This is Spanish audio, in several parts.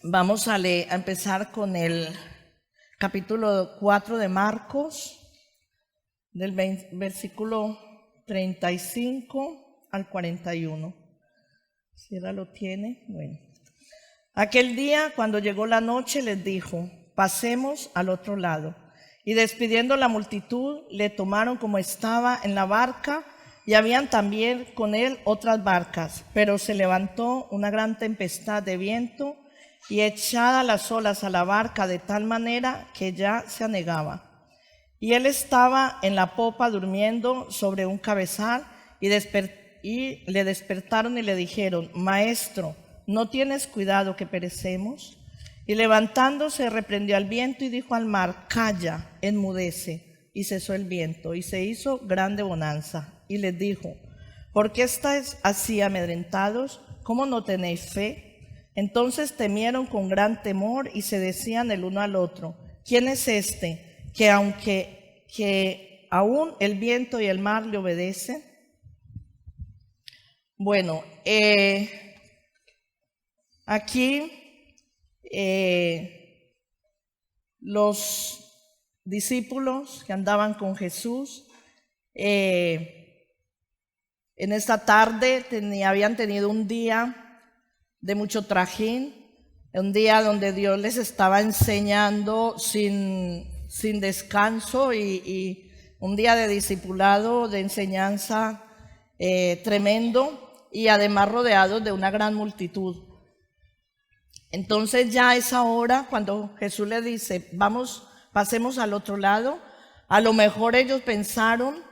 Vamos a empezar con el capítulo 4 de Marcos, del versículo 35 al 41. Si ahora lo tiene, bueno. Aquel día, cuando llegó la noche, les dijo: pasemos al otro lado. Y despidiendo la multitud, le tomaron como estaba en la barca, y habían también con él otras barcas. Pero se levantó una gran tempestad de viento, y echadas las olas a la barca de tal manera que ya se anegaba. Y él estaba en la popa durmiendo sobre un cabezal, y le despertaron y le dijeron: Maestro, ¿no tienes cuidado que perecemos? Y levantándose reprendió al viento y dijo al mar: Calla, enmudece. Y cesó el viento, y se hizo grande bonanza. Y les dijo: ¿por qué estáis así amedrentados? ¿Cómo no tenéis fe? Entonces temieron con gran temor y se decían el uno al otro: ¿quién es este que aún el viento y el mar le obedecen? Bueno, aquí los discípulos que andaban con Jesús en esta tarde habían tenido un día de mucho trajín, un día donde Dios les estaba enseñando sin descanso y un día de discipulado, de enseñanza tremendo, y además rodeados de una gran multitud. Entonces ya a esa hora, cuando Jesús le dice: pasemos al otro lado, a lo mejor ellos pensaron,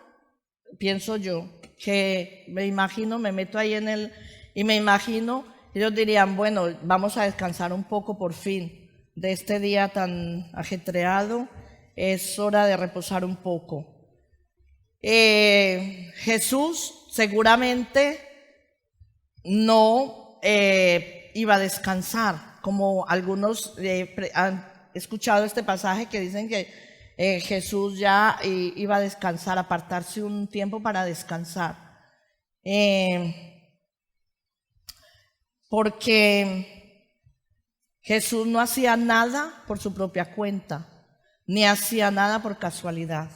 pienso yo, que me meto ahí y me imagino, ellos dirían: bueno, vamos a descansar un poco por fin de este día tan ajetreado, es hora de reposar un poco. Jesús seguramente no iba a descansar, como algunos han escuchado este pasaje que dicen que Jesús ya iba a descansar, apartarse un tiempo para descansar. Porque Jesús no hacía nada por su propia cuenta, ni hacía nada por casualidad.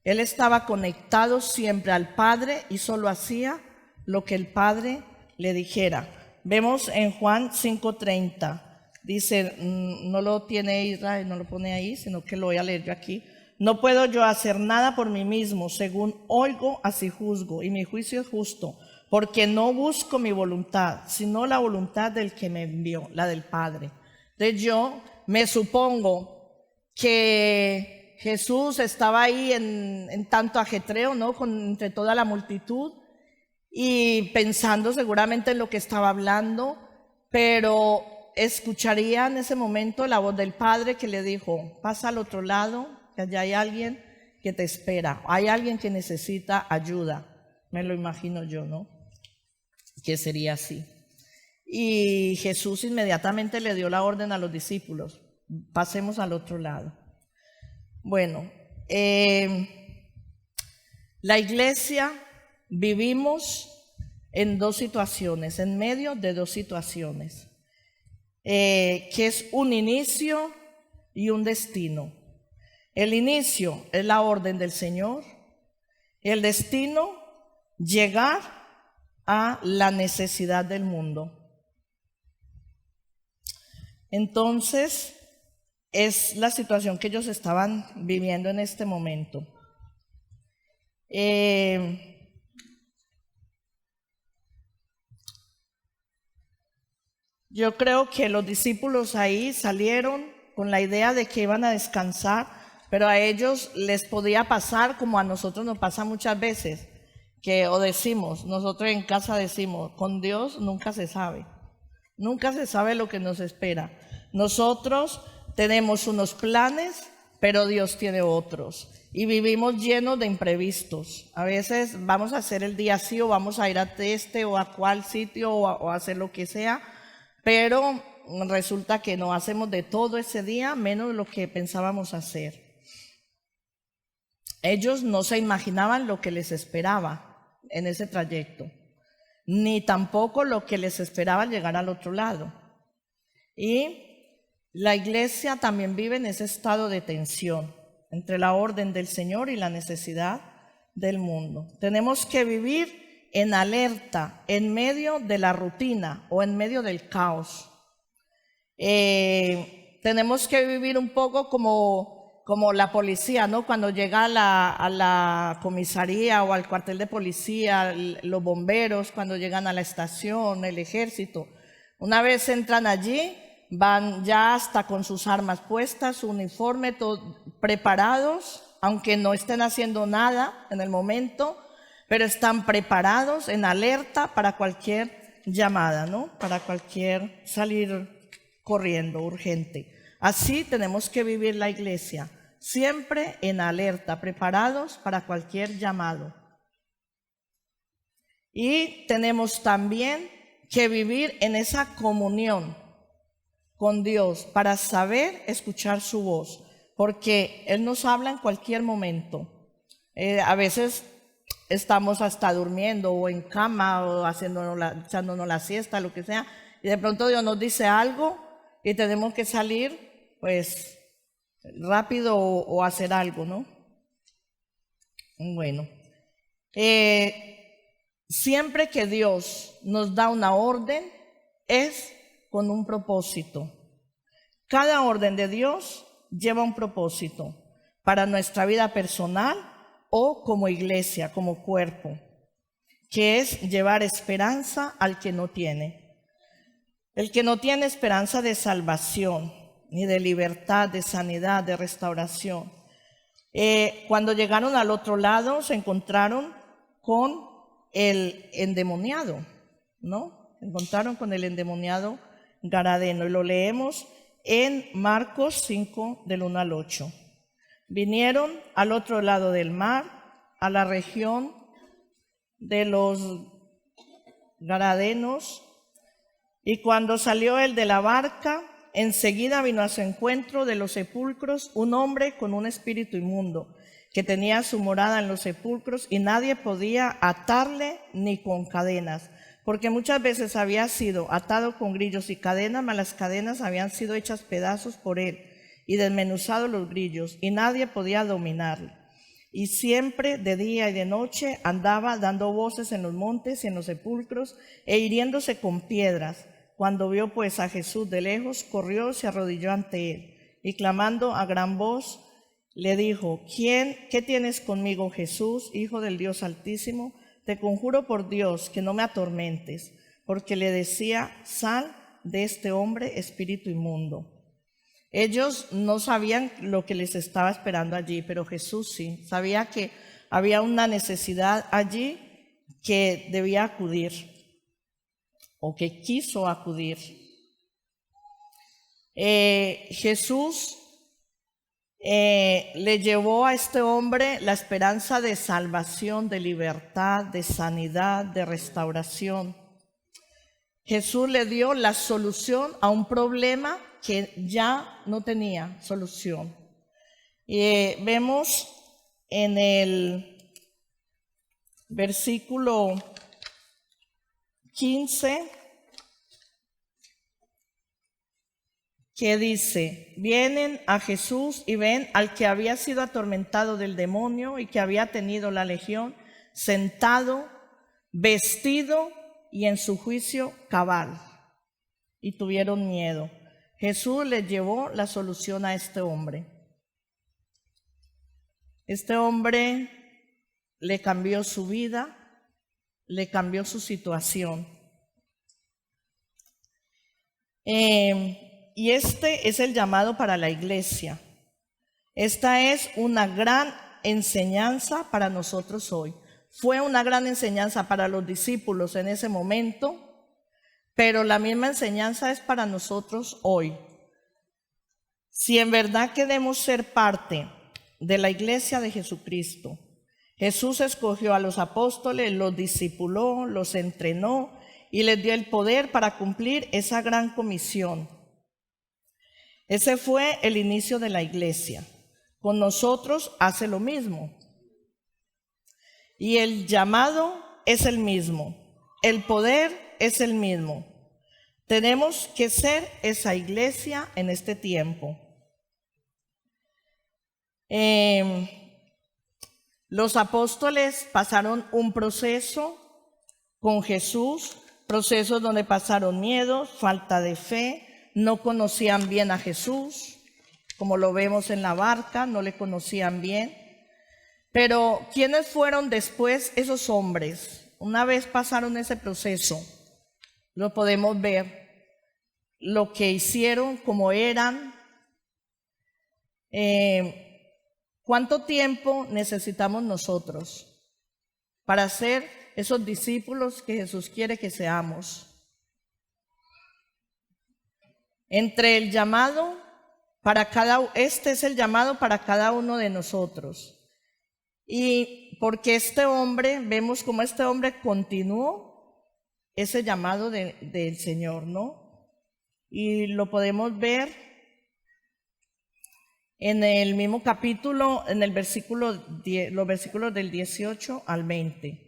Él estaba conectado siempre al Padre y solo hacía lo que el Padre le dijera. Vemos en Juan 5:30, dice, no lo tiene Israel, no lo pone ahí, sino que lo voy a leer yo aquí. No puedo yo hacer nada por mí mismo, según oigo, así juzgo, y mi juicio es justo, porque no busco mi voluntad, sino la voluntad del que me envió, la del Padre. Entonces yo me supongo que Jesús estaba ahí en tanto ajetreo, ¿no? Entre toda la multitud, y pensando seguramente en lo que estaba hablando, pero escucharía en ese momento la voz del Padre que le dijo: pasa al otro lado, que allá hay alguien que te espera, hay alguien que necesita ayuda. Me lo imagino yo, ¿no? Que sería así. Y Jesús inmediatamente le dio la orden a los discípulos: pasemos al otro lado. Bueno, la iglesia vivimos en dos situaciones, en medio de dos situaciones, que es un inicio y un destino. El inicio es la orden del Señor, el destino, llegar a la necesidad del mundo. Entonces, es la situación que ellos estaban viviendo en este momento. Yo creo que los discípulos ahí salieron con la idea de que iban a descansar, pero a ellos les podía pasar como a nosotros nos pasa muchas veces, nosotros en casa decimos: con Dios nunca se sabe lo que nos espera. Nosotros tenemos unos planes, pero Dios tiene otros, y vivimos llenos de imprevistos. A veces vamos a hacer el día así, o vamos a ir a este o a cual sitio, o a hacer lo que sea, pero resulta que no hacemos de todo ese día menos lo que pensábamos hacer. Ellos no se imaginaban lo que les esperaba en ese trayecto, ni tampoco lo que les esperaba al llegar al otro lado. Y la iglesia también vive en ese estado de tensión entre la orden del Señor y la necesidad del mundo. Tenemos que vivir en alerta, en medio de la rutina o en medio del caos. Tenemos que vivir un poco como la policía, ¿no? Cuando llega a la comisaría o al cuartel de policía, los bomberos, cuando llegan a la estación, el ejército. Una vez entran allí, van ya hasta con sus armas puestas, su uniforme, todo, preparados, aunque no estén haciendo nada en el momento, pero están preparados, en alerta para cualquier llamada, ¿no? Para cualquier salir corriendo, urgente. Así tenemos que vivir la iglesia, siempre en alerta, preparados para cualquier llamado. Y tenemos también que vivir en esa comunión con Dios para saber escuchar su voz, porque Él nos habla en cualquier momento. A veces estamos hasta durmiendo o en cama o echándonos la siesta, lo que sea, y de pronto Dios nos dice algo y tenemos que salir pues rápido o hacer algo, ¿no? Bueno, siempre que Dios nos da una orden es con un propósito. Cada orden de Dios lleva un propósito para nuestra vida personal o como iglesia, como cuerpo, que es llevar esperanza al que no tiene. El que no tiene esperanza de salvación, ni de libertad, de sanidad, de restauración. Cuando llegaron al otro lado, se encontraron con el endemoniado, ¿no? Se encontraron con el endemoniado Garadeno, y lo leemos en Marcos 5, del 1 al 8. Vinieron al otro lado del mar, a la región de los Garadenos, y cuando salió él de la barca, enseguida vino a su encuentro de los sepulcros un hombre con un espíritu inmundo, que tenía su morada en los sepulcros, y nadie podía atarle ni con cadenas, porque muchas veces había sido atado con grillos y cadenas, mas las cadenas habían sido hechas pedazos por él, y desmenuzados los grillos, y nadie podía dominarle. Y siempre de día y de noche andaba dando voces en los montes y en los sepulcros, e hiriéndose con piedras. Cuando vio pues a Jesús de lejos, corrió, se arrodilló ante él, y clamando a gran voz, le dijo: ¿Qué tienes conmigo, Jesús, Hijo del Dios Altísimo? Te conjuro por Dios que no me atormentes, porque le decía: sal de este hombre, espíritu inmundo. Ellos no sabían lo que les estaba esperando allí, pero Jesús sí, sabía que había una necesidad allí que debía acudir, o que quiso acudir. Jesús le llevó a este hombre la esperanza de salvación, de libertad, de sanidad, de restauración. Jesús le dio la solución a un problema que ya no tenía solución. Vemos en el versículo 15 que dice: vienen a Jesús y ven al que había sido atormentado del demonio y que había tenido la legión, sentado, vestido y en su juicio cabal, y tuvieron miedo. Jesús les llevó la solución a este hombre. Este hombre le cambió su vida, le cambió su situación. Y este es el llamado para la iglesia. Esta es una gran enseñanza para nosotros hoy. Fue una gran enseñanza para los discípulos en ese momento, pero la misma enseñanza es para nosotros hoy. Si en verdad queremos ser parte de la iglesia de Jesucristo, Jesús escogió a los apóstoles, los discipuló, los entrenó y les dio el poder para cumplir esa gran comisión. Ese fue el inicio de la iglesia. Con nosotros hace lo mismo. Y el llamado es el mismo, el poder es el mismo. Tenemos que ser esa iglesia en este tiempo. Los apóstoles pasaron un proceso con Jesús, procesos donde pasaron miedos, falta de fe, no conocían bien a Jesús, como lo vemos en la barca, no le conocían bien. Pero ¿quiénes fueron después esos hombres? Una vez pasaron ese proceso, lo podemos ver, lo que hicieron, cómo eran. ¿Cuánto tiempo necesitamos nosotros para ser esos discípulos que Jesús quiere que seamos? Entre el llamado este es el llamado para cada uno de nosotros. Y porque vemos como este hombre continuó ese llamado del Señor, ¿no? Y lo podemos ver en el mismo capítulo, en los versículos del 18 al 20.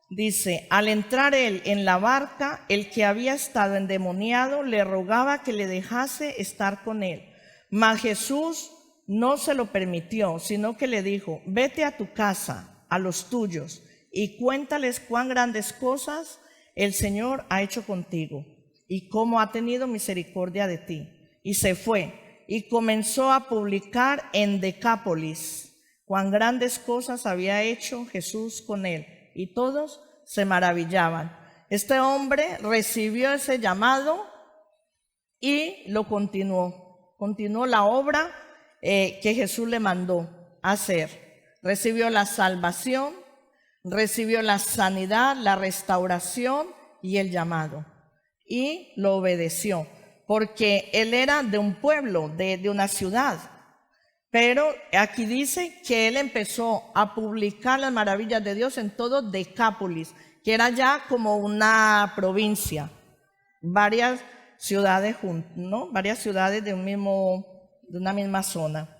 Dice: al entrar él en la barca, el que había estado endemoniado le rogaba que le dejase estar con él. Mas Jesús no se lo permitió, sino que le dijo: vete a tu casa, a los tuyos, y cuéntales cuán grandes cosas el Señor ha hecho contigo, y cómo ha tenido misericordia de ti. Y se fue, y comenzó a publicar en Decápolis cuán grandes cosas había hecho Jesús con él, y todos se maravillaban. Este hombre recibió ese llamado y lo continuó la obra que Jesús le mandó hacer. Recibió la salvación, recibió la sanidad, la restauración y el llamado, y lo obedeció, porque él era de un pueblo, de una ciudad. Pero aquí dice que él empezó a publicar las maravillas de Dios en todo Decápolis, que era ya como una provincia, varias ciudades juntas, ¿no? Varias ciudades de una misma zona.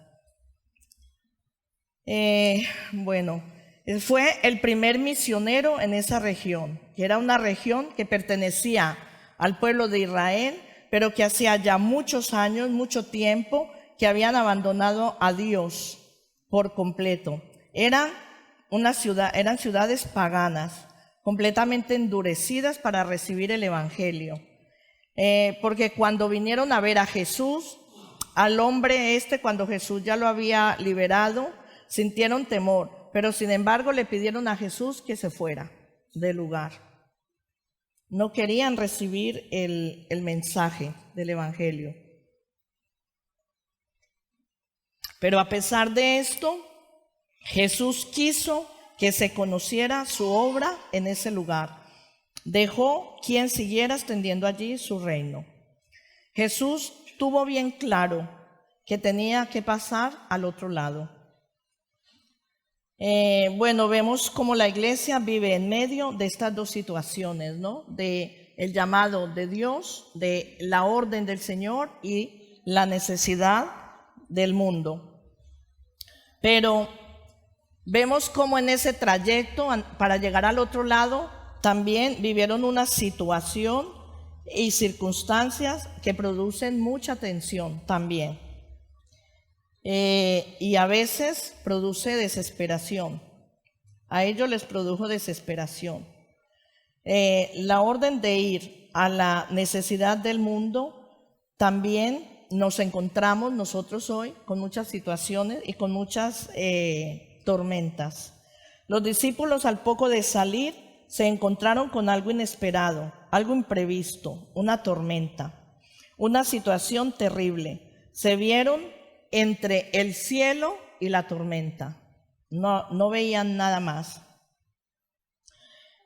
Fue el primer misionero en esa región, que era una región que pertenecía al pueblo de Israel, pero que hacía ya muchos años, mucho tiempo, que habían abandonado a Dios por completo. Eran ciudades paganas, completamente endurecidas para recibir el evangelio. Porque cuando vinieron a ver a Jesús, al hombre cuando Jesús ya lo había liberado, sintieron temor, pero sin embargo le pidieron a Jesús que se fuera del lugar. No querían recibir el mensaje del evangelio. Pero a pesar de esto, Jesús quiso que se conociera su obra en ese lugar. Dejó quien siguiera extendiendo allí su reino. Jesús tuvo bien claro que tenía que pasar al otro lado. Vemos cómo la iglesia vive en medio de estas dos situaciones, ¿no? De el llamado de Dios, de la orden del Señor y la necesidad del mundo. Pero vemos cómo en ese trayecto para llegar al otro lado también vivieron una situación y circunstancias que producen mucha tensión también. Y a veces produce desesperación. A ellos les produjo desesperación. La orden de ir a la necesidad del mundo también nos encontramos nosotros hoy con muchas situaciones y con muchas tormentas. Los discípulos, al poco de salir, se encontraron con algo inesperado, algo imprevisto, una tormenta, una situación terrible. Se vieron entre el cielo y la tormenta. No veían nada más.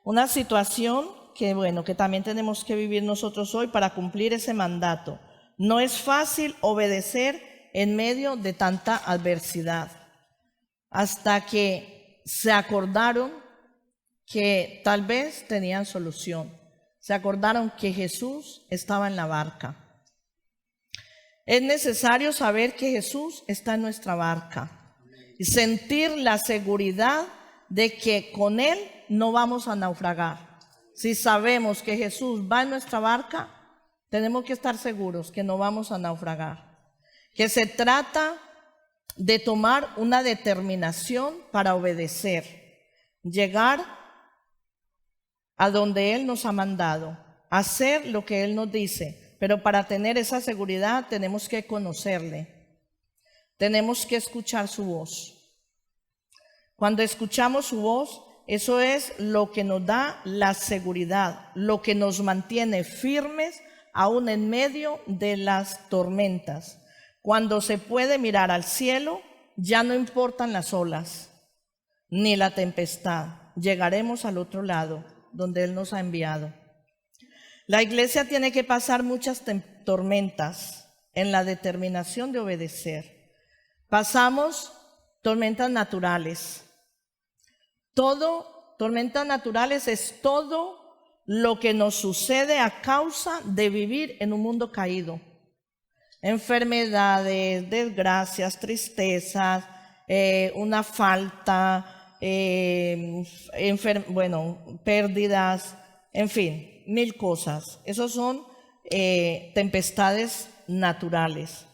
Una situación que también tenemos que vivir nosotros hoy para cumplir ese mandato. No es fácil obedecer en medio de tanta adversidad, hasta que se acordaron que tal vez tenían solución. Se acordaron que Jesús estaba en la barca. Es necesario saber que Jesús está en nuestra barca y sentir la seguridad de que con Él no vamos a naufragar. Si sabemos que Jesús va en nuestra barca, Tenemos que estar seguros que no vamos a naufragar, que se trata de tomar una determinación para obedecer, llegar a donde Él nos ha mandado, hacer lo que Él nos dice. Pero para tener esa seguridad tenemos que conocerle, tenemos que escuchar su voz. Cuando escuchamos su voz, eso es lo que nos da la seguridad, lo que nos mantiene firmes aún en medio de las tormentas. Cuando se puede mirar al cielo, ya no importan las olas ni la tempestad. Llegaremos al otro lado, donde Él nos ha enviado. La iglesia tiene que pasar muchas tormentas en la determinación de obedecer. Pasamos tormentas naturales. Tormentas naturales es todo lo que nos sucede a causa de vivir en un mundo caído. Enfermedades, desgracias, tristezas, una falta, pérdidas, en fin, 1000 cosas. Esos son tempestades naturales.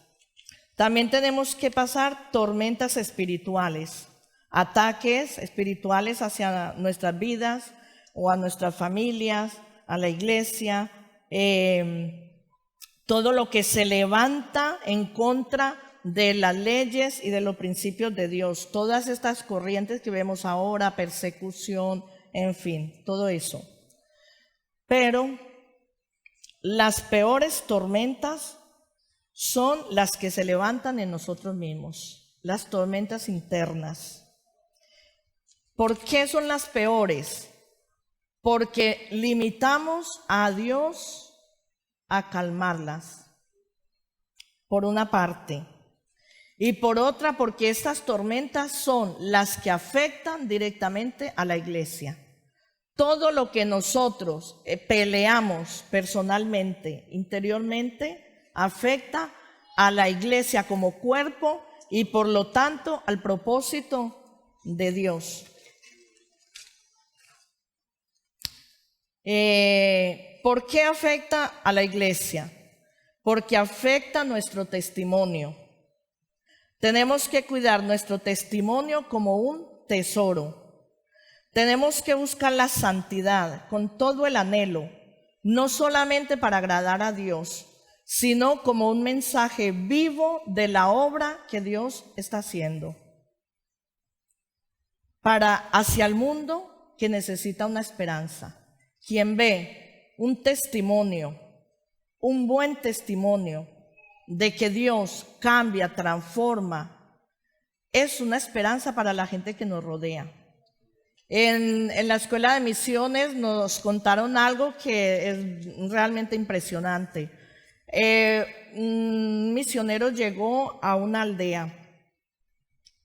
También tenemos que pasar tormentas espirituales, ataques espirituales hacia nuestras vidas o a nuestras familias, a la iglesia, todo lo que se levanta en contra de las leyes y de los principios de Dios, todas estas corrientes que vemos ahora, persecución, en fin, todo eso. Pero las peores tormentas son las que se levantan en nosotros mismos, las tormentas internas. ¿Por qué son las peores? Porque limitamos a Dios a calmarlas, por una parte. Y por otra, porque estas tormentas son las que afectan directamente a la iglesia. Todo lo que nosotros peleamos personalmente, interiormente, afecta a la iglesia como cuerpo y por lo tanto al propósito de Dios. ¿Por qué afecta a la iglesia? Porque afecta nuestro testimonio. Tenemos que cuidar nuestro testimonio como un tesoro. Tenemos que buscar la santidad con todo el anhelo, no solamente para agradar a Dios, sino como un mensaje vivo de la obra que Dios está haciendo hacia el mundo que necesita una esperanza. Quien ve un testimonio, un buen testimonio de que Dios cambia, transforma, es una esperanza para la gente que nos rodea. En la escuela de misiones nos contaron algo que es realmente impresionante. Un misionero llegó a una aldea,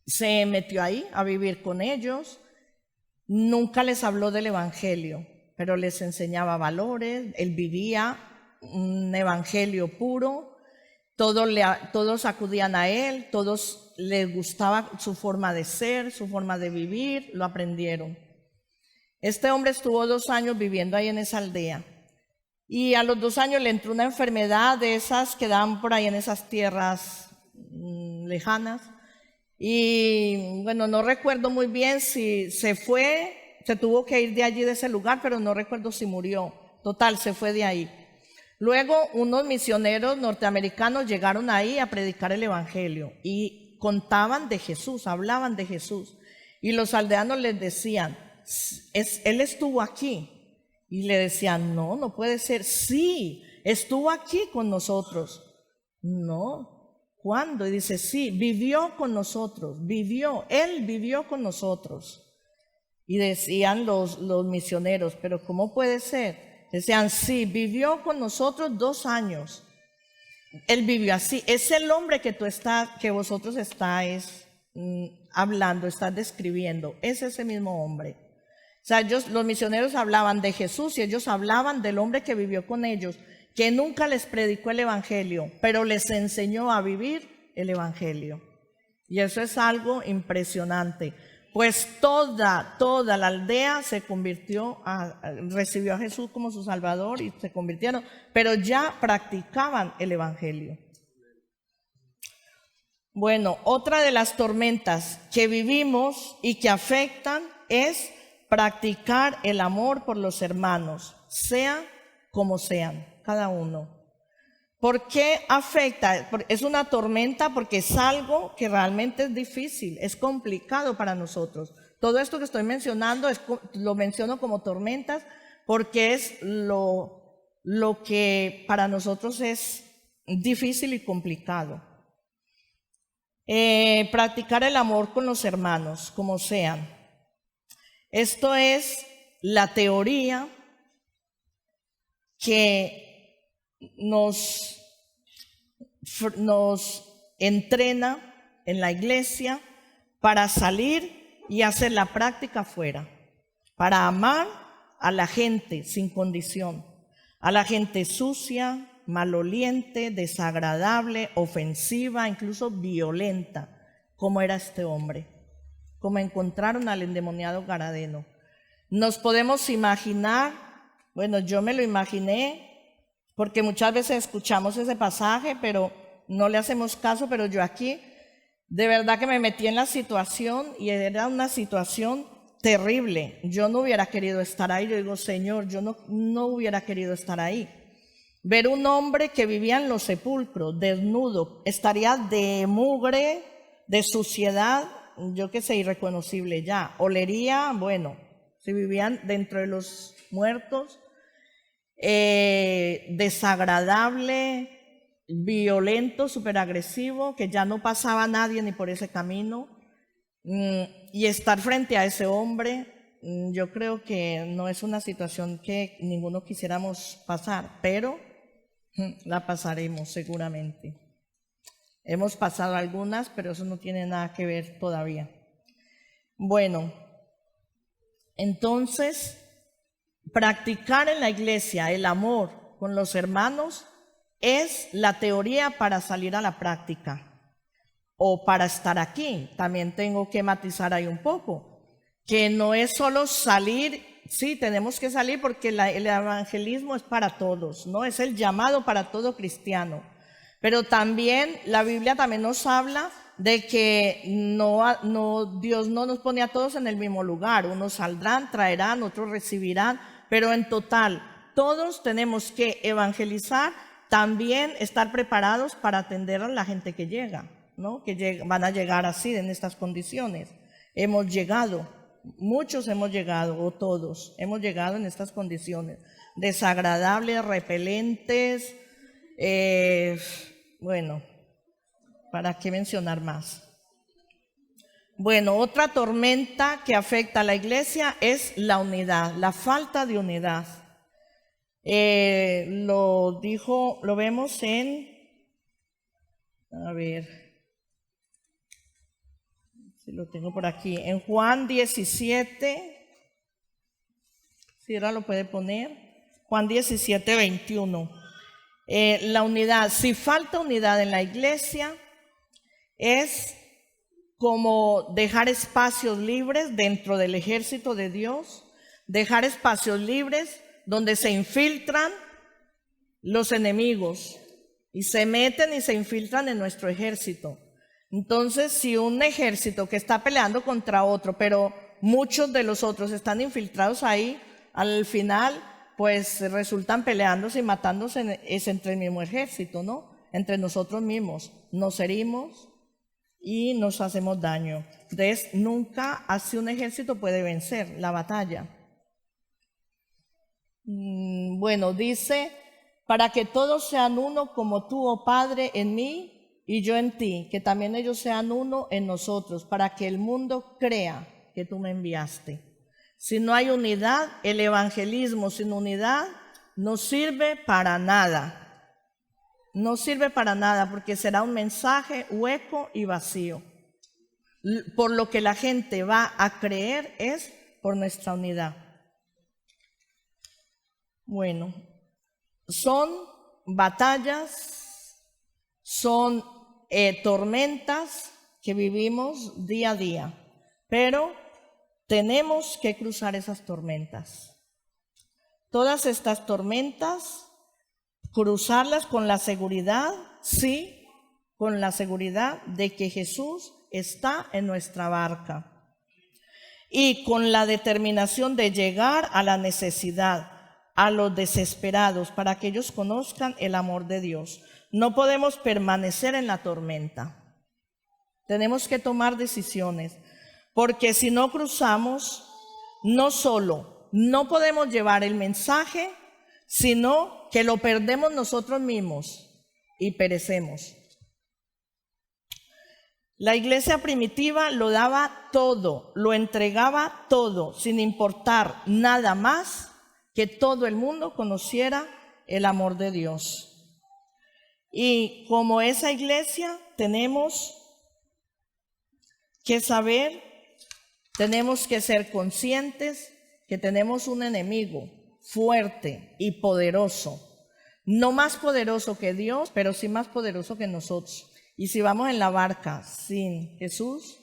se metió ahí a vivir con ellos, nunca les habló del evangelio, pero les enseñaba valores, él vivía un evangelio puro, todos acudían a él, todos les gustaba su forma de ser, su forma de vivir, lo aprendieron. Este hombre estuvo 2 años viviendo ahí en esa aldea y a los 2 años le entró una enfermedad de esas que dan por ahí en esas tierras lejanas y bueno, no recuerdo muy bien si se tuvo que ir de allí, de ese lugar, pero no recuerdo si murió. Total, se fue de ahí. Luego unos misioneros norteamericanos llegaron ahí a predicar el evangelio y contaban de Jesús, hablaban de Jesús. Y los aldeanos les decían, él estuvo aquí. Y le decían, no puede ser. Sí, estuvo aquí con nosotros. No, ¿cuándo? Y dice, sí, vivió con nosotros, él vivió con nosotros. Y decían los misioneros, pero ¿cómo puede ser? Decían, sí, vivió con nosotros 2 años. Él vivió así. Es el hombre que vosotros estáis hablando, estás describiendo. Es ese mismo hombre. O sea, los misioneros hablaban de Jesús y ellos hablaban del hombre que vivió con ellos, que nunca les predicó el evangelio, pero les enseñó a vivir el evangelio. Y eso es algo impresionante. pues toda la aldea se convirtió, recibió a Jesús como su Salvador y se convirtieron, pero ya practicaban el Evangelio. Bueno, otra de las tormentas que vivimos y que afectan es practicar el amor por los hermanos, sea como sean, cada uno. ¿Por qué afecta? Es una tormenta porque es algo que realmente es difícil, es complicado para nosotros. Todo esto que estoy mencionando lo menciono como tormentas porque es lo que para nosotros es difícil y complicado. Practicar el amor con los hermanos, como sean. Esto es la teoría que nos entrena en la iglesia para salir y hacer la práctica afuera, para amar a la gente sin condición, a la gente sucia, maloliente, desagradable, ofensiva, incluso violenta, como era este hombre, como encontraron al endemoniado Gadareno. Nos podemos imaginar, bueno, yo me lo imaginé, porque muchas veces escuchamos ese pasaje, pero no le hacemos caso, pero yo aquí, de verdad que me metí en la situación y era una situación terrible. Yo no hubiera querido estar ahí. Yo digo, Señor, yo no hubiera querido estar ahí. Ver un hombre que vivía en los sepulcros, desnudo, estaría de mugre, de suciedad, yo qué sé, irreconocible ya. Olería, bueno, si vivían dentro de los muertos, desagradable, violento, súper agresivo, que ya no pasaba nadie ni por ese camino. Y estar frente a ese hombre, yo creo que no es una situación que ninguno quisiéramos pasar, pero la pasaremos seguramente. Hemos pasado algunas, pero eso no tiene nada que ver todavía. Bueno, entonces, practicar en la iglesia el amor con los hermanos es la teoría para salir a la práctica o para estar aquí. También tengo que matizar ahí un poco, que no es solo salir, sí, tenemos que salir porque el evangelismo es para todos, ¿no? Es el llamado para todo cristiano. Pero también la Biblia también nos habla de que Dios no nos pone a todos en el mismo lugar. Unos saldrán, traerán, otros recibirán, pero en total, todos tenemos que evangelizar, también estar preparados para atender a la gente que llega, ¿no? Que van a llegar así, en estas condiciones. Hemos llegado, muchos hemos llegado, o todos, hemos llegado en estas condiciones, desagradables, repelentes, bueno, ¿para qué mencionar más? Bueno, otra tormenta que afecta a la iglesia es la unidad, la falta de unidad. Lo vemos en, a ver, si lo tengo por aquí, en Juan 17, si ahora lo puede poner, Juan 17, 21. La unidad, si falta unidad en la iglesia, es como dejar espacios libres dentro del ejército de Dios, dejar espacios libres donde se infiltran los enemigos y se meten y se infiltran en nuestro ejército. Entonces, si un ejército que está peleando contra otro, pero muchos de los otros están infiltrados ahí, al final pues resultan peleándose y matándose, es entre el mismo ejército, ¿no? Entre nosotros mismos nos herimos y nos hacemos daño. Entonces, nunca así un ejército puede vencer la batalla. Bueno, dice, para que todos sean uno como tú, oh Padre, en mí y yo en ti, que también ellos sean uno en nosotros, para que el mundo crea que tú me enviaste. Si no hay unidad, el evangelismo sin unidad no sirve para nada. No sirve para nada porque será un mensaje hueco y vacío. Por lo que la gente va a creer es por nuestra unidad. Bueno, son batallas, son tormentas que vivimos día a día, pero tenemos que cruzar esas tormentas. Todas estas tormentas, cruzarlas con la seguridad, sí, con la seguridad de que Jesús está en nuestra barca. Y con la determinación de llegar a la necesidad, a los desesperados, para que ellos conozcan el amor de Dios. No podemos permanecer en la tormenta. Tenemos que tomar decisiones, porque si no cruzamos, no solo no podemos llevar el mensaje, sino que lo perdemos nosotros mismos y perecemos. La iglesia primitiva lo daba todo, lo entregaba todo, sin importar nada más que todo el mundo conociera el amor de Dios. Y como esa iglesia tenemos que saber, tenemos que ser conscientes que tenemos un enemigo fuerte y poderoso, no más poderoso que Dios, pero sí más poderoso que nosotros. Y si vamos en la barca sin Jesús,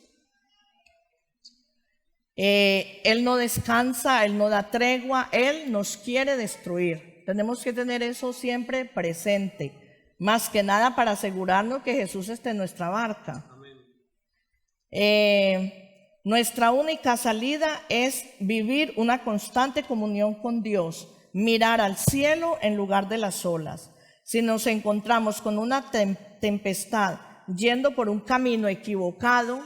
Él no descansa, Él no da tregua, Él nos quiere destruir. Tenemos que tener eso siempre presente, más que nada para asegurarnos que Jesús esté en nuestra barca. Nuestra única salida es vivir una constante comunión con Dios, mirar al cielo en lugar de las olas. Si nos encontramos con una tempestad yendo por un camino equivocado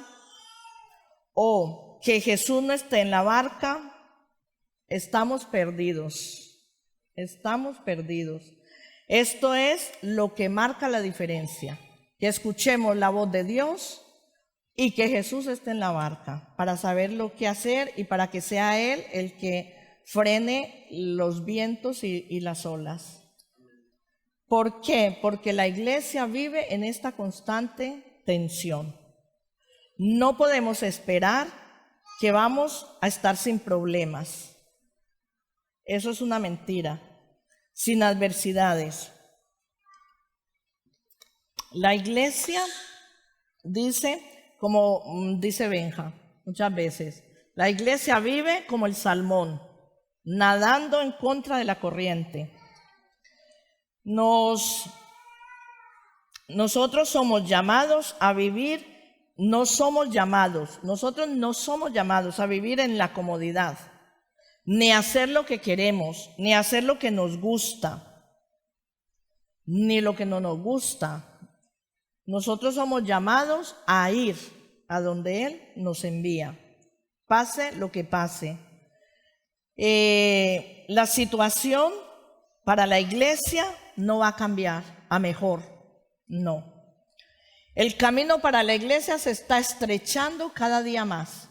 o que Jesús no esté en la barca, estamos perdidos. Estamos perdidos. Esto es lo que marca la diferencia, que escuchemos la voz de Dios y que Jesús esté en la barca para saber lo que hacer y para que sea Él el que frene los vientos y las olas. ¿Por qué? Porque la iglesia vive en esta constante tensión. No podemos esperar que vamos a estar sin problemas. Eso es una mentira. Sin adversidades. La iglesia dice, como dice Benja muchas veces, la iglesia vive como el salmón, nadando en contra de la corriente. Nosotros somos llamados a vivir, nosotros no somos llamados a vivir en la comodidad, ni a hacer lo que queremos, ni a hacer lo que nos gusta, ni lo que no nos gusta. Nosotros somos llamados a ir a donde Él nos envía, pase lo que pase. La situación para la iglesia no va a cambiar a mejor, no. El camino para la iglesia se está estrechando cada día más.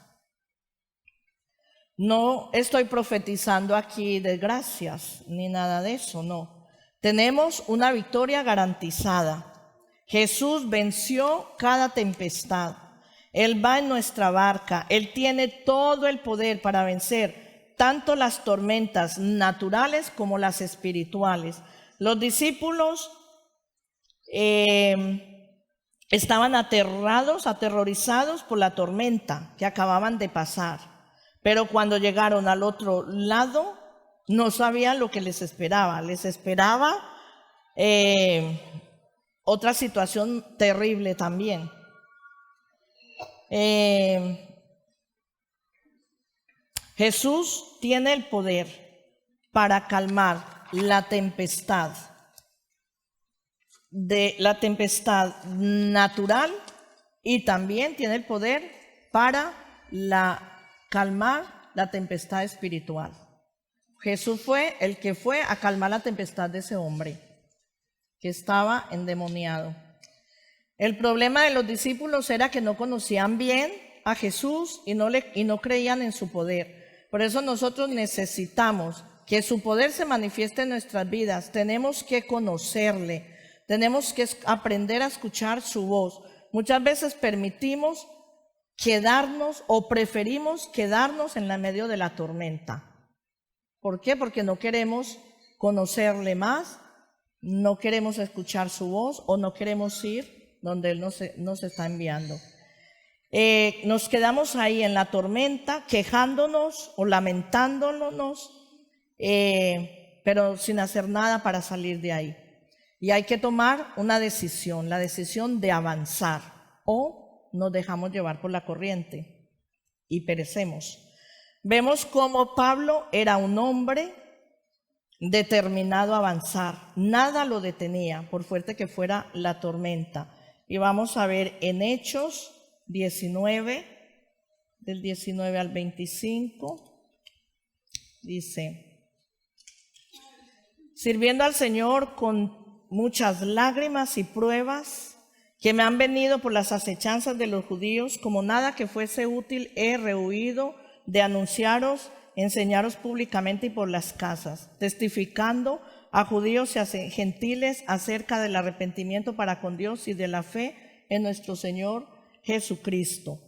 No estoy profetizando aquí desgracias ni nada de eso, no. Tenemos una victoria garantizada. Jesús venció cada tempestad. Él va en nuestra barca. Él tiene todo el poder para vencer tanto las tormentas naturales como las espirituales. Los discípulos estaban aterrorizados por la tormenta que acababan de pasar. Pero cuando llegaron al otro lado, no sabían lo que les esperaba. Les esperaba otra situación terrible también. Jesús tiene el poder para calmar la tempestad natural y también tiene el poder para calmar la tempestad espiritual. Jesús fue el que fue a calmar la tempestad de ese hombre que estaba endemoniado. El problema de los discípulos era que no conocían bien a Jesús y no creían en su poder. Por eso nosotros necesitamos que su poder se manifieste en nuestras vidas. Tenemos que conocerle, tenemos que aprender a escuchar su voz. Muchas veces permitimos quedarnos o preferimos quedarnos en medio de la tormenta. ¿Por qué? Porque no queremos conocerle más, no queremos escuchar su voz o no queremos ir donde Él nos está enviando. Nos quedamos ahí en la tormenta, quejándonos o lamentándonos, pero sin hacer nada para salir de ahí. Y hay que tomar una decisión, la decisión de avanzar, o nos dejamos llevar por la corriente y perecemos. Vemos cómo Pablo era un hombre determinado a avanzar, nada lo detenía, por fuerte que fuera la tormenta. Y vamos a ver en Hechos 19, del 19 al 25, dice: sirviendo al Señor con muchas lágrimas y pruebas que me han venido por las acechanzas de los judíos, como nada que fuese útil he rehuido de anunciaros, enseñaros públicamente y por las casas, testificando a judíos y a gentiles acerca del arrepentimiento para con Dios y de la fe en nuestro Señor Jesucristo.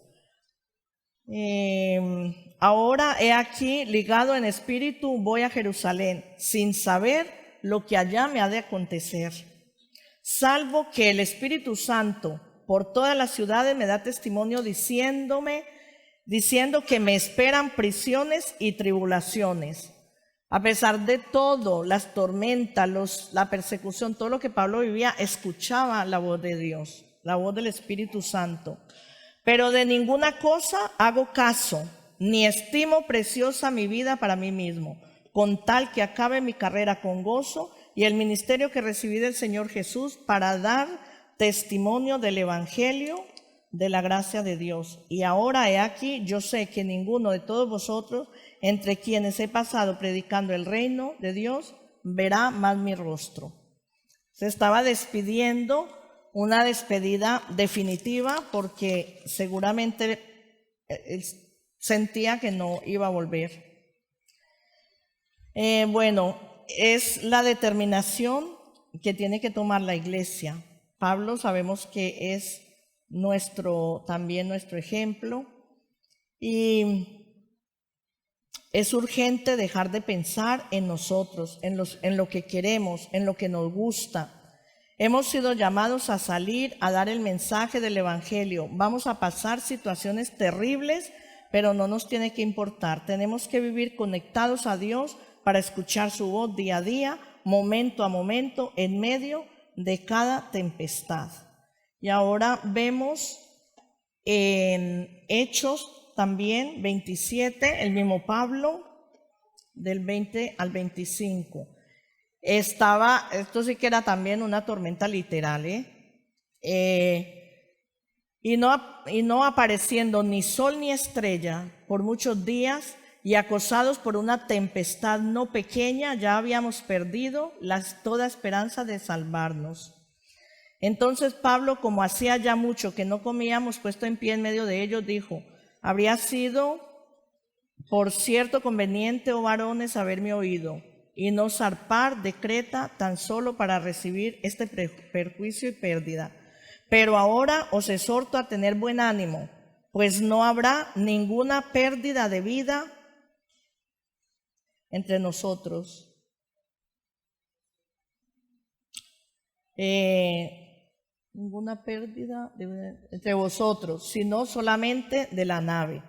Ahora he aquí, ligado en espíritu, voy a Jerusalén, sin saber lo que allá me ha de acontecer, salvo que el Espíritu Santo por todas las ciudades me da testimonio diciendo que me esperan prisiones y tribulaciones. A pesar de todo, las tormentas, la persecución, todo lo que Pablo vivía, escuchaba la voz de Dios, la voz del Espíritu Santo. Pero de ninguna cosa hago caso, ni estimo preciosa mi vida para mí mismo, con tal que acabe mi carrera con gozo y el ministerio que recibí del Señor Jesús para dar testimonio del Evangelio de la gracia de Dios. Y ahora he aquí, yo sé que ninguno de todos vosotros, entre quienes he pasado predicando el reino de Dios, verá más mi rostro. Se estaba despidiendo, una despedida definitiva, porque seguramente él sentía que no iba a volver. Es la determinación que tiene que tomar la iglesia. Pablo sabemos que es también nuestro ejemplo, y es urgente dejar de pensar en nosotros, en lo que queremos, en lo que nos gusta. Hemos sido llamados a salir a dar el mensaje del Evangelio. Vamos a pasar situaciones terribles, pero no nos tiene que importar. Tenemos que vivir conectados a Dios para escuchar su voz día a día, momento a momento, en medio de cada tempestad. Y ahora vemos en Hechos también 27, el mismo Pablo, del 20 al 25. Esto sí que era también una tormenta literal, y no apareciendo ni sol ni estrella por muchos días, y acosados por una tempestad no pequeña, ya habíamos perdido toda esperanza de salvarnos. Entonces Pablo, como hacía ya mucho que no comíamos, puesto en pie en medio de ellos, dijo: habría sido por cierto conveniente, oh varones, haberme oído, y no zarpar de Creta tan solo para recibir este perjuicio y pérdida. Pero ahora os exhorto a tener buen ánimo, pues no habrá ninguna pérdida de vida entre nosotros. Ninguna pérdida entre vosotros, sino solamente de la nave.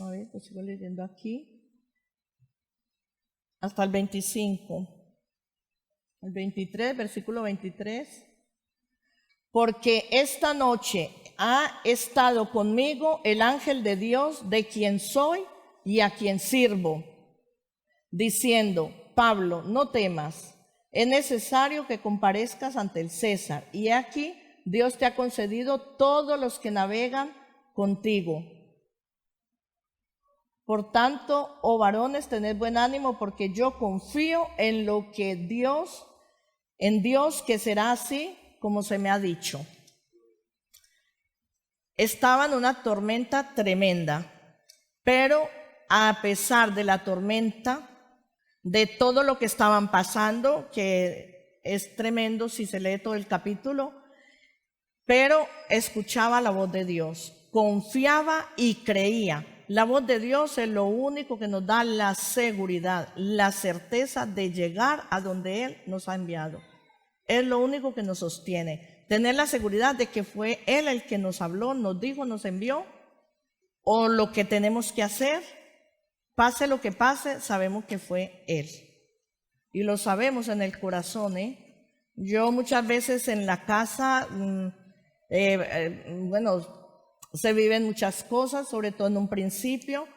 A ver, pues sigo leyendo aquí. Hasta el 25. El 23, versículo 23. Porque esta noche ha estado conmigo el ángel de Dios, de quien soy y a quien sirvo, diciendo: Pablo, no temas, es necesario que comparezcas ante el César, y aquí Dios te ha concedido todos los que navegan contigo. Por tanto, oh varones, tened buen ánimo, porque yo confío en Dios, que será así como se me ha dicho. Estaba en una tormenta tremenda, pero a pesar de la tormenta, de todo lo que estaban pasando, que es tremendo si se lee todo el capítulo, pero escuchaba la voz de Dios, confiaba y creía. La voz de Dios es lo único que nos da la seguridad, la certeza de llegar a donde Él nos ha enviado. Es lo único que nos sostiene. tener la seguridad de que fue Él el que nos habló, nos dijo, nos envió, o lo que tenemos que hacer, pase lo que pase, sabemos que fue Él. Y lo sabemos en el corazón, Yo muchas veces en la casa, se viven muchas cosas, sobre todo en un principio,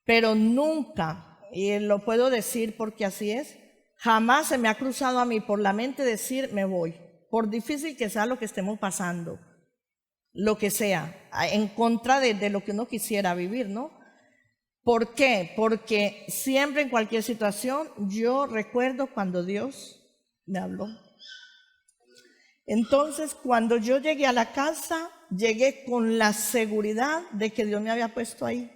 pero nunca, y lo puedo decir porque así es, jamás se me ha cruzado a mí por la mente decir me voy, por difícil que sea lo que estemos pasando, lo que sea, en contra de lo que uno quisiera vivir, ¿no? ¿Por qué? Porque siempre en cualquier situación yo recuerdo cuando Dios me habló. Entonces, cuando yo llegué a la casa, llegué con la seguridad de que Dios me había puesto ahí.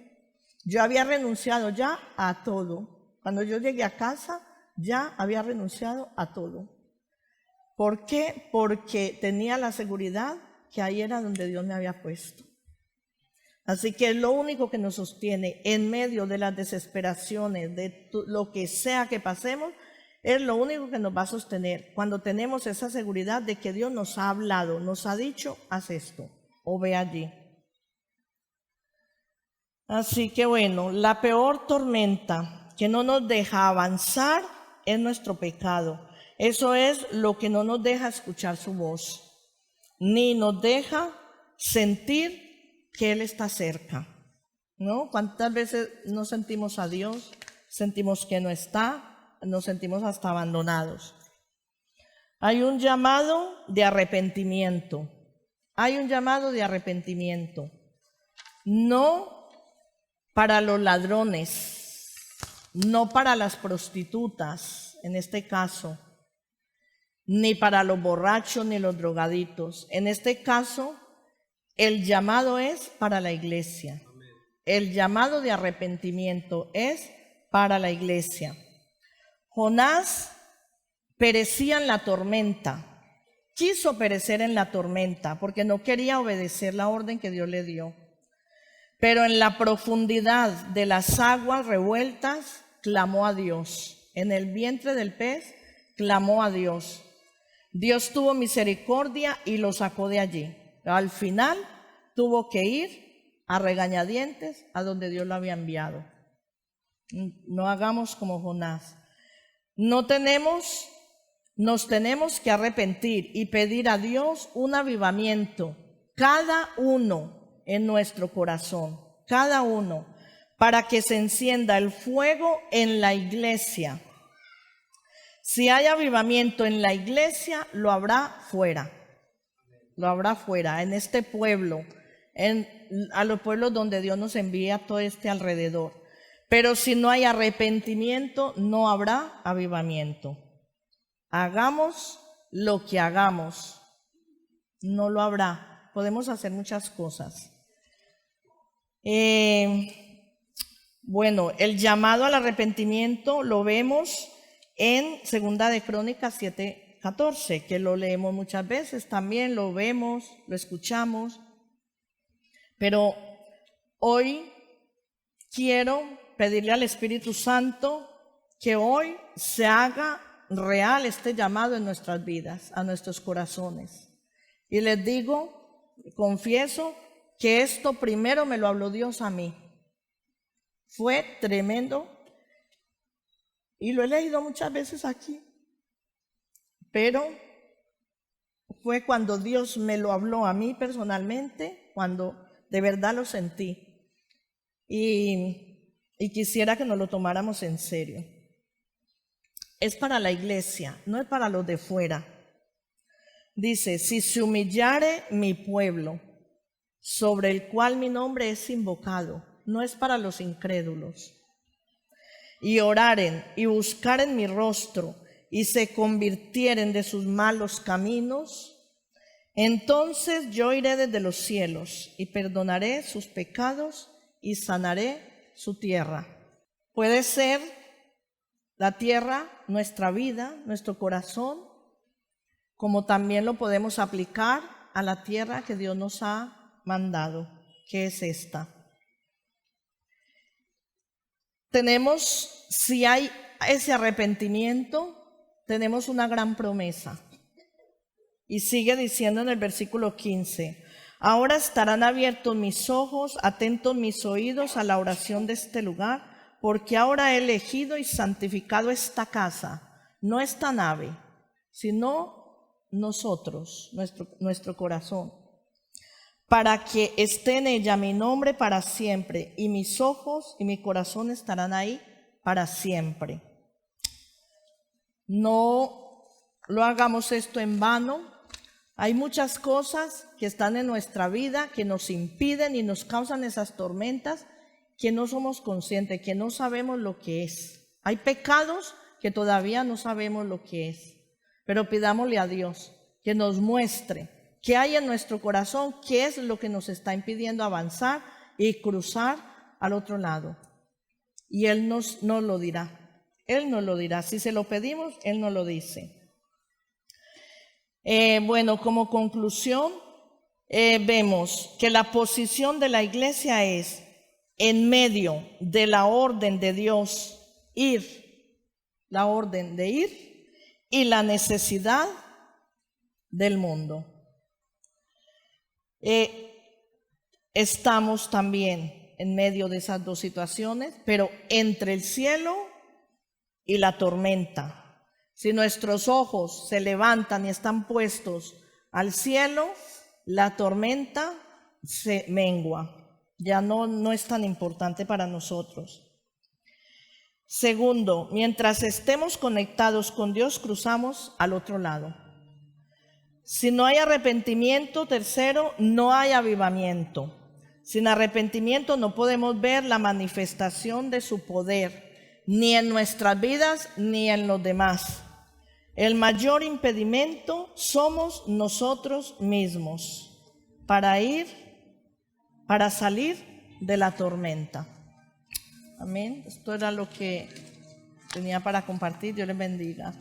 Yo había renunciado ya a todo. Cuando yo llegué a casa, ya había renunciado a todo. ¿Por qué? Porque tenía la seguridad que ahí era donde Dios me había puesto. Así que lo único que nos sostiene en medio de las desesperaciones, de lo que sea que pasemos, es lo único que nos va a sostener cuando tenemos esa seguridad de que Dios nos ha hablado, nos ha dicho, haz esto o ve allí. Así que bueno, la peor tormenta que no nos deja avanzar es nuestro pecado. Eso es lo que no nos deja escuchar su voz, ni nos deja sentir que Él está cerca, ¿no? ¿Cuántas veces no sentimos a Dios? Sentimos que no está, nos sentimos hasta abandonados. Hay un llamado de arrepentimiento. Hay un llamado de arrepentimiento. No para los ladrones, no para las prostitutas, en este caso, ni para los borrachos ni los drogaditos. En este caso, el llamado es para la iglesia. El llamado de arrepentimiento es para la iglesia. Jonás perecía en la tormenta, quiso perecer en la tormenta porque no quería obedecer la orden que Dios le dio. Pero en la profundidad de las aguas revueltas clamó a Dios. En el vientre del pez clamó a Dios. Dios tuvo misericordia y lo sacó de allí. Al final tuvo que ir a regañadientes a donde Dios lo había enviado. No hagamos como Jonás. Nos tenemos que arrepentir y pedir a Dios un avivamiento, cada uno en nuestro corazón, cada uno, para que se encienda el fuego en la iglesia. Si hay avivamiento en la iglesia, lo habrá fuera, en este pueblo, a los pueblos donde Dios nos envía todo este alrededor. Pero si no hay arrepentimiento, no habrá avivamiento. Hagamos lo que hagamos, no lo habrá. Podemos hacer muchas cosas. El llamado al arrepentimiento lo vemos en 2 de Crónicas 7:14, que lo leemos muchas veces, también lo vemos, lo escuchamos. Pero hoy quiero pedirle al Espíritu Santo que hoy se haga real este llamado en nuestras vidas, a nuestros corazones. Y les digo, confieso, que esto primero me lo habló Dios a mí. Fue tremendo y lo he leído muchas veces aquí, pero fue cuando Dios me lo habló a mí personalmente, cuando de verdad lo sentí y quisiera que nos lo tomáramos en serio. Es para la iglesia, no es para los de fuera. Dice, si se humillare mi pueblo, sobre el cual mi nombre es invocado, no es para los incrédulos, y oraren y buscaren mi rostro y se convirtieren de sus malos caminos, entonces yo iré desde los cielos y perdonaré sus pecados y sanaré su tierra. Puede ser la tierra, nuestra vida, nuestro corazón, como también lo podemos aplicar a la tierra que Dios nos ha mandado, que es esta. Si hay ese arrepentimiento, tenemos una gran promesa. Y sigue diciendo en el versículo 15, ahora estarán abiertos mis ojos, atentos mis oídos a la oración de este lugar, porque ahora he elegido y santificado esta casa, no esta nave, sino nosotros, nuestro corazón, para que esté en ella mi nombre para siempre, y mis ojos y mi corazón estarán ahí para siempre. No lo hagamos esto en vano. Hay muchas cosas que están en nuestra vida que nos impiden y nos causan esas tormentas que no somos conscientes, que no sabemos lo que es. Hay pecados que todavía no sabemos lo que es, pero pidámosle a Dios que nos muestre qué hay en nuestro corazón, qué es lo que nos está impidiendo avanzar y cruzar al otro lado. Y Él nos lo dirá. Él nos lo dirá. Si se lo pedimos, Él nos lo dice. Bueno, como conclusión, vemos que la posición de la iglesia es en medio de la orden de Dios ir, la orden de ir y la necesidad del mundo. Estamos también en medio de esas dos situaciones, pero entre el cielo y la tormenta. Si nuestros ojos se levantan y están puestos al cielo, la tormenta se mengua, ya no es tan importante para nosotros. Segundo, mientras estemos conectados con Dios, cruzamos al otro lado. Si no hay arrepentimiento, tercero, no hay avivamiento. Sin arrepentimiento no podemos ver la manifestación de su poder, ni en nuestras vidas ni en los demás. El mayor impedimento somos nosotros mismos para salir de la tormenta. Amén. Esto era lo que tenía para compartir. Dios les bendiga.